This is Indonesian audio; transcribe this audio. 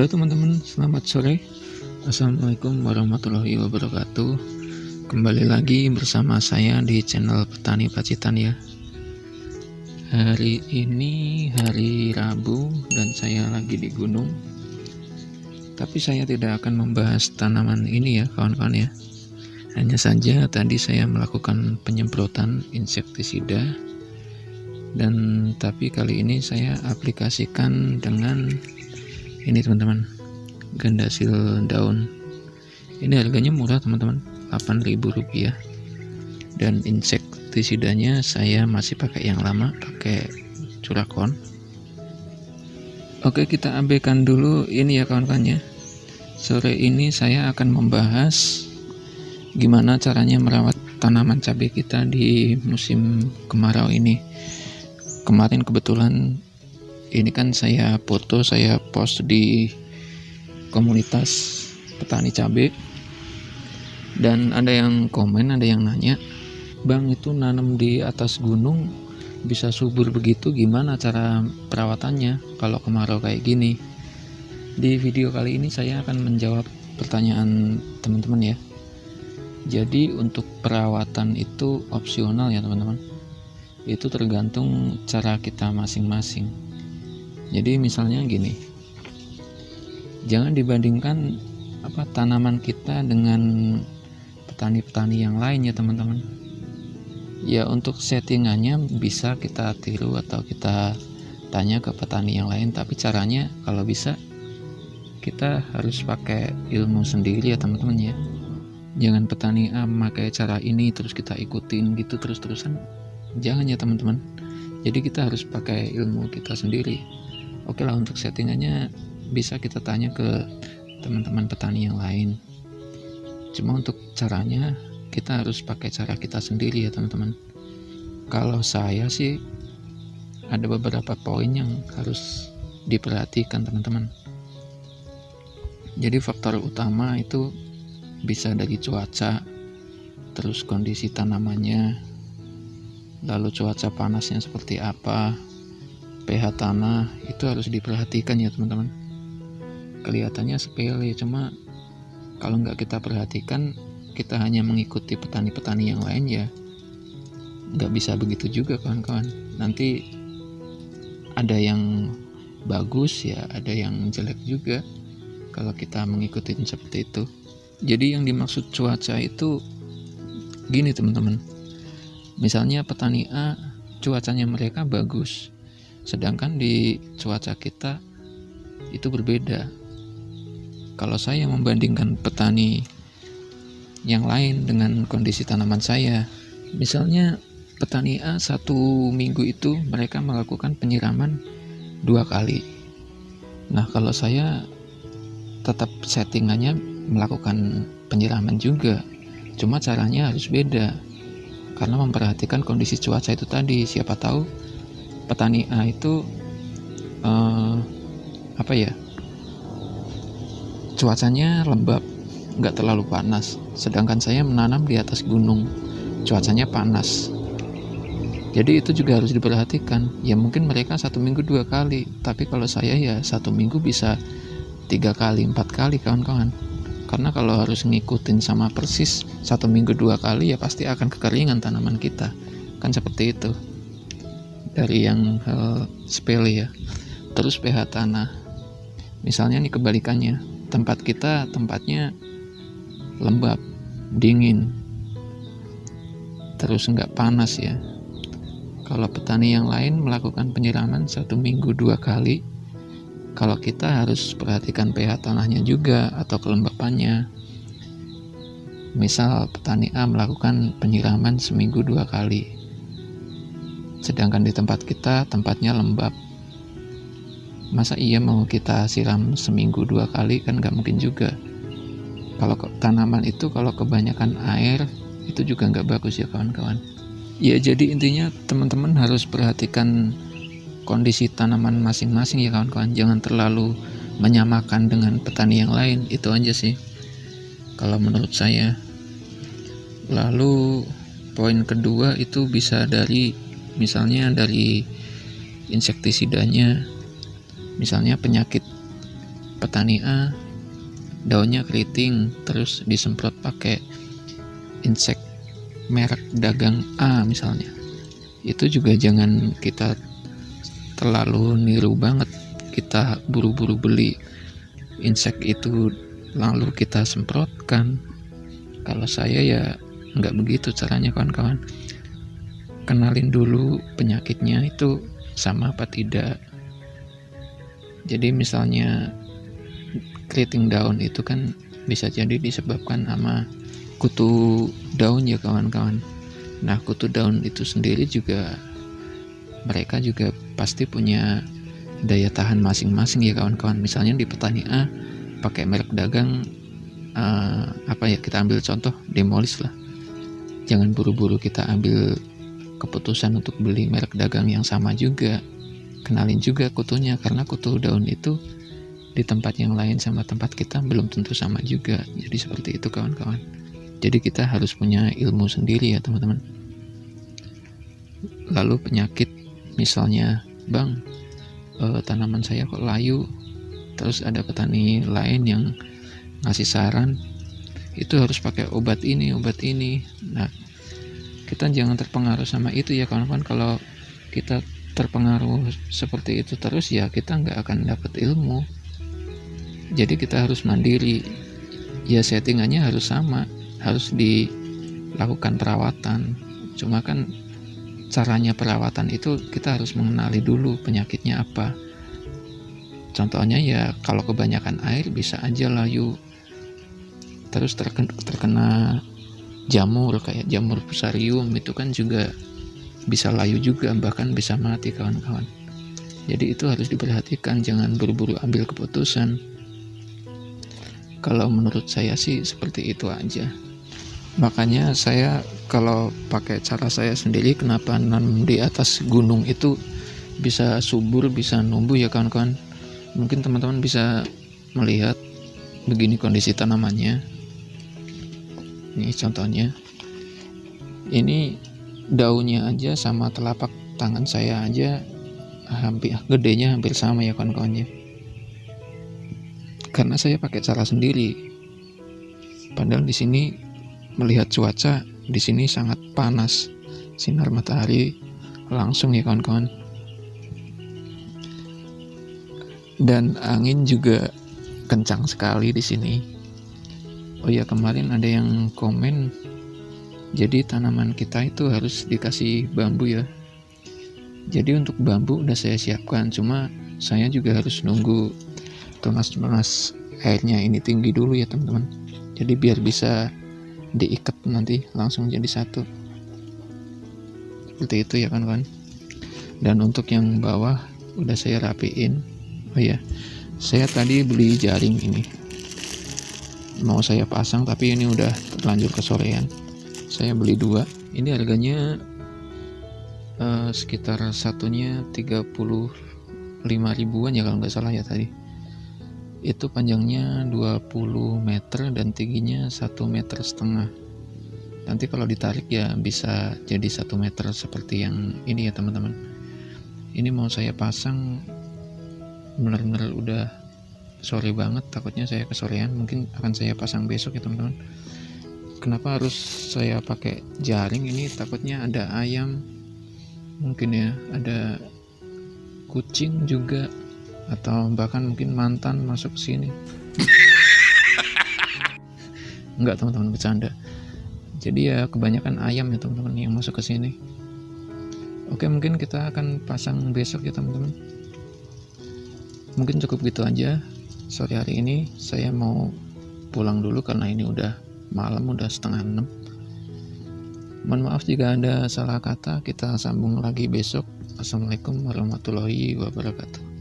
Halo teman-teman, selamat sore. Assalamualaikum warahmatullahi wabarakatuh. Kembali lagi bersama saya di channel Petani Pacitan ya. Hari ini hari Rabu dan saya lagi di gunung. Tapi saya tidak akan membahas tanaman ini ya kawan-kawan ya. Hanya saja tadi saya melakukan penyemprotan insektisida. Dan tapi kali ini saya aplikasikan dengan ini teman-teman, gandasil daun. Ini harganya murah teman-teman, Rp8.000. Dan insektisidanya saya masih pakai yang lama, pakai Curacon. Oke, kita abaikan dulu ini ya kawan-kawan ya. Sore ini saya akan membahas gimana caranya merawat tanaman cabai kita di musim kemarau ini. Kemarin kebetulan ini kan saya foto, saya post di komunitas petani cabai, dan ada yang komen, ada yang nanya, "Bang, itu nanam di atas gunung bisa subur begitu, gimana cara perawatannya kalau kemarau kayak gini?" Di video kali ini saya akan menjawab pertanyaan teman-teman ya. Jadi untuk perawatan itu opsional ya teman-teman, itu tergantung cara kita masing-masing. Jadi misalnya gini, jangan dibandingkan tanaman kita dengan petani-petani yang lain ya teman-teman. Ya untuk settingannya bisa kita tiru atau kita tanya ke petani yang lain, tapi caranya kalau bisa kita harus pakai ilmu sendiri ya teman-teman ya. Jangan petani A memakai cara ini terus kita ikutin gitu terus-terusan, jangan ya teman-teman. Jadi kita harus pakai ilmu kita sendiri. Oke lah, untuk settingannya bisa kita tanya ke teman-teman petani yang lain. Cuma untuk caranya kita harus pakai cara kita sendiri ya teman-teman. Kalau saya sih ada beberapa poin yang harus diperhatikan teman-teman. Jadi faktor utama itu bisa dari cuaca, terus kondisi tanamannya, lalu cuaca panasnya seperti apa, pH tanah, itu harus diperhatikan ya teman-teman. Kelihatannya sepele, cuma kalau nggak kita perhatikan, kita hanya mengikuti petani-petani yang lain ya nggak bisa begitu juga kawan-kawan. Nanti ada yang bagus ya, ada yang jelek juga kalau kita mengikuti seperti itu. Jadi yang dimaksud cuaca itu gini teman-teman, misalnya petani A cuacanya mereka bagus, sedangkan di cuaca kita itu berbeda. Kalau saya membandingkan petani yang lain dengan kondisi tanaman saya, misalnya petani A 1 minggu itu mereka melakukan penyiraman 2 kali. Nah kalau saya tetap settingannya melakukan penyiraman juga, cuma caranya harus beda karena memperhatikan kondisi cuaca itu tadi. Siapa tahu petani A itu cuacanya lembab, nggak terlalu panas, sedangkan saya menanam di atas gunung, cuacanya panas. Jadi itu juga harus diperhatikan. Ya mungkin mereka 1 minggu 2 kali, tapi kalau saya ya 1 minggu bisa 3 kali 4 kali kawan-kawan. Karena kalau harus ngikutin sama persis 1 minggu 2 kali ya pasti akan kekeringan tanaman kita, kan seperti itu. Dari yang hal sepele ya. Terus pH tanah, misalnya nih kebalikannya, tempat kita tempatnya lembab, dingin, terus nggak panas ya. Kalau petani yang lain melakukan penyiraman 1 minggu 2 kali, kalau kita harus perhatikan pH tanahnya juga atau kelembapannya. Misal petani A melakukan penyiraman seminggu 2 kali, sedangkan di tempat kita tempatnya lembab. Masa iya mau kita siram seminggu 2 kali? Kan nggak mungkin juga. Kalau tanaman itu kalau kebanyakan air itu juga nggak bagus ya kawan-kawan. Ya jadi intinya teman-teman harus perhatikan kondisi tanaman masing-masing ya kawan-kawan. Jangan terlalu menyamakan dengan petani yang lain, itu aja sih kalau menurut saya. Lalu poin kedua itu bisa dari misalnya dari insektisidanya, misalnya penyakit petani A daunnya keriting, terus disemprot pakai insek merek dagang A misalnya, itu juga jangan kita terlalu niru banget, kita buru-buru beli insek itu lalu kita semprotkan. Kalau saya ya nggak begitu caranya kawan-kawan. Kenalin dulu penyakitnya itu sama apa tidak. Jadi misalnya keriting daun itu kan bisa jadi disebabkan sama kutu daun ya kawan-kawan. Nah, kutu daun itu sendiri juga mereka juga pasti punya daya tahan masing-masing ya kawan-kawan. Misalnya di petani A pakai merek dagang kita ambil contoh Demolis lah. Jangan buru-buru kita ambil keputusan untuk beli merek dagang yang sama juga. Kenalin juga kutunya, karena kutu daun itu di tempat yang lain sama tempat kita belum tentu sama juga. Jadi seperti itu kawan-kawan. Jadi kita harus punya ilmu sendiri ya teman-teman. Lalu penyakit, misalnya Bang, tanaman saya kok layu, terus ada petani lain yang ngasih saran itu harus pakai obat ini. Nah, kita jangan terpengaruh sama itu ya kawan-kawan. Kalau kita terpengaruh seperti itu terus ya kita nggak akan dapat ilmu. Jadi kita harus mandiri ya, settingannya harus sama, harus dilakukan perawatan. Cuma kan caranya perawatan itu kita harus mengenali dulu penyakitnya apa. Contohnya ya kalau kebanyakan air bisa aja layu, terus terkena jamur kayak jamur fusarium itu kan juga bisa layu juga, bahkan bisa mati kawan-kawan. Jadi itu harus diperhatikan, jangan buru-buru ambil keputusan. Kalau menurut saya sih seperti itu aja. Makanya saya kalau pakai cara saya sendiri, kenapa nanam di atas gunung itu bisa subur, bisa numbuh ya kawan-kawan. Mungkin teman-teman bisa melihat begini kondisi tanamannya. Ini contohnya. Ini daunnya aja sama telapak tangan saya aja gedenya hampir sama ya kawan-kawannya. Karena saya pakai cara sendiri. Padahal di sini melihat cuaca di sini sangat panas, sinar matahari langsung ya kawan-kawan. Dan angin juga kencang sekali di sini. Oh ya, kemarin ada yang komen, jadi tanaman kita itu harus dikasih bambu ya. Jadi untuk bambu udah saya siapkan, cuma saya juga harus nunggu tunas airnya ini tinggi dulu ya teman-teman. Jadi biar bisa diikat nanti langsung jadi satu. Seperti itu ya kawan-kawan. Dan untuk yang bawah udah saya rapiin. Oh ya, saya tadi beli jaring ini. Mau saya pasang tapi ini udah terlanjur kesorean. Saya beli 2. Ini harganya sekitar satunya 35 ribuan ya kalau nggak salah ya tadi. Itu panjangnya 20 meter dan tingginya 1,5 meter. Nanti kalau ditarik ya bisa jadi 1 meter seperti yang ini ya teman-teman. Ini mau saya pasang benar-benar udah sore banget, takutnya saya kesorean. Mungkin akan saya pasang besok ya teman-teman. Kenapa harus saya pakai jaring ini? Takutnya ada ayam, mungkin ya ada kucing juga, atau bahkan mungkin mantan masuk ke sini. Enggak teman-teman, bercanda. Jadi ya kebanyakan ayam ya teman-teman yang masuk ke sini. Oke, mungkin kita akan pasang besok ya teman-teman. Mungkin cukup gitu aja. Sore hari ini saya mau pulang dulu karena ini udah malam, udah 5:30. Mohon maaf jika ada salah kata, kita sambung lagi besok. Assalamualaikum warahmatullahi wabarakatuh.